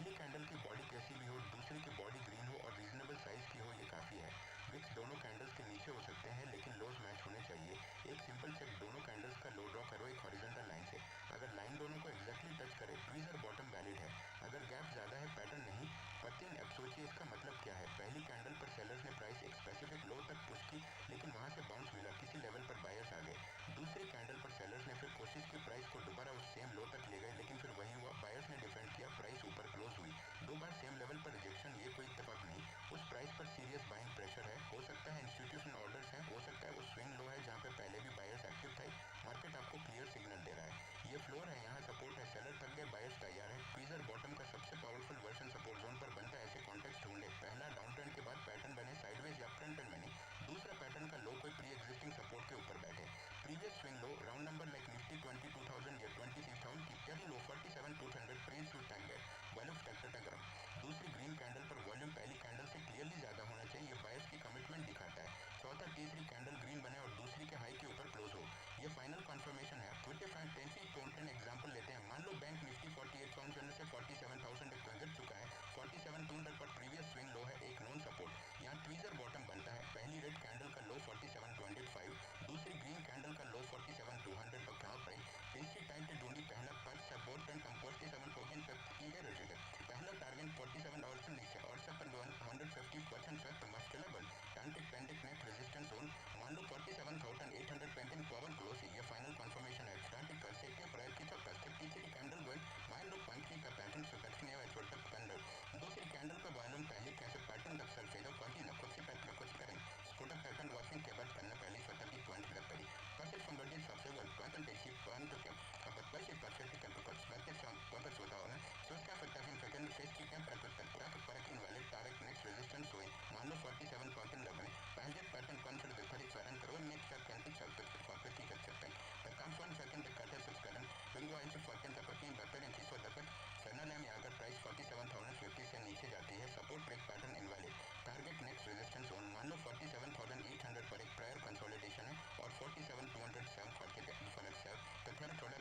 पहली कैंडल की बॉडी कैसी भी हो, दूसरी की बॉडी ग्रीन हो और रीजनेबल साइज की हो, ये काफ़ी है। विक्स दोनों कैंडल्स के नीचे हो सकते हैं लेकिन लोज मैच होने चाहिए। एक सिंपल चेक, दोनों कैंडल्स का लो ड्रॉ करो एक हॉरिजॉन्टल लाइन से। अगर लाइन दोनों को एग्जैक्टली टच करे, ट्वीजर बॉटम वैलिड है। अगर गैप ज़्यादा है, पैटर्न नहीं। पतिन, अब सोचिए इसका मतलब क्या है। पहली कैंडल पर सेलर्स ने प्राइस एक स्पेसिफिक लो तक पुश की लेकिन वहां से बाउंस मिला, किसी लेवल पर बायर्स आ गए। दूसरी कैंडल पर सेलर्स ने फिर कोशिश की, प्राइस को दोबारा उस सेम लो तक ले गए लेकिन फिर वही हुआ, बायर्स ने डिफेंड किया, प्राइस ऊपर क्लोज हुई। दो बार सेम लेवल पर रिजेक्शन, ये कोई इत्तेफाक नहीं। उस प्राइस पर सीरियस बाइंग प्रेशर है। हो सकता है इंस्टीट्यूशन ऑर्डर्स हैं, हो सकता है वो स्विंग लो है जहाँ पे पहले भी बायर्स एक्टिव थे। मार्केट आपको क्लियर सिग्नल दे रहा है, ये फ्लोर है, यहाँ सपोर्ट है, सेलर थक गए, बायर्स तैयार है। ट्वीजर बॉटम का सबसे पावरफुल वर्जन सपोर्ट जोन पर बनता है, ऐसे कॉन्टेक्स्ट ढूंढे। पहला डाउन ट्रेंड के बाद पैटर्न बने साइडवेज या फ्रंट ट्रेंड बने। दूसरा पैटर्न का लो कोई प्री एग्जिस्टिंग सपोर्ट के ऊपर बैठे। Previous swing low, round number like Nifty 22,000 या 26,000 की पहली लो 47,200 प्रीज टू टाइम गैप, वॉल्यूम टकटकग्राम। दूसरी ग्रीन कैंडल पर वॉल्यूम पहली कैंडल से क्लियरली ज्यादा होना चाहिए, ये बायर्स की कमिटमेंट दिखाता है। चौथा, तीसरी कैंडल ग्रीन बने और दूसरी के हाई के ऊपर क्लोज हो, ये फाइनल कंफर्मेशन है। विद फैंटेसी कॉन्टेंट एग्जांपल लेते हैं। मान लो बैंक निफ्टी 48,000 से 47,000 तक गिर चुका है, 47,200 पर प्रीवियस स्विंग लो है, एक नॉन सपोर्ट। यहाँ ट्वीजर बॉटम बनता है, पहली रेड कैंडल का लो 47,205, दूसरी ग्रीन कैंडल का लो 47,200 पर कहाँ प्राइस पेंसी टाइम से ढूंढी। पहला पर सपोर्ट एंड 47,14 तक की है रजिस्टर। पहला टारगेट 47 और से नीचे और सब 150% तक मस्ट लेवल टांटिक पेंटिक नेक्स्ट रेजिस्टेंस जोन। मान लो 47,800 पेंटिंग पवन क्लोज, ये फाइनल कंफर्मेशन है। स्टार्टिंग कर सकते प्राइस की तो कर सकती थी कैंडल गोल मान लो पंक्ति का पैटर्न सुकक्षण है छोड़ तक पंद्रह। दूसरी कैंडल का वॉल्यूम पहले कैसे पैटर्न का सरफेस और क्वालिटी ना खुद से पैटर्न कुछ करें। स्फोटक पैटर्न वॉशिंग के बाद करना पहले स्वतः की पॉइंट कर करी कैसे संगठित सबसे पॉइंट देखिए पॉइंट क्या अब कैसे परफेक्ट कर कुछ करके पॉइंट होता होगा so इसका फटाफट सेकंड फेस की क्या परक इनवैलिड टारगेट नेक्स्ट रेजिस्टेंस हुए। मान लो 47,011 पहले पैटर्न कॉन्सेप्ट दिखाई पैटर्न करो नेक्स्ट का कैंसिल चलते फोकस की कर सकते हैं the confirm second the cutter subscribe bingo आई से फॉर्चून तक 3 बकर इन 300 तक सैनल है अगर प्राइस 47,050 से नीचे जाती है, support break pattern invalid, target next resistance zone. मान लो 47,800 पर एक प्रायर कंसोलिडेशन है और 47,207 फर्क से तो थोड़ा थोड़ा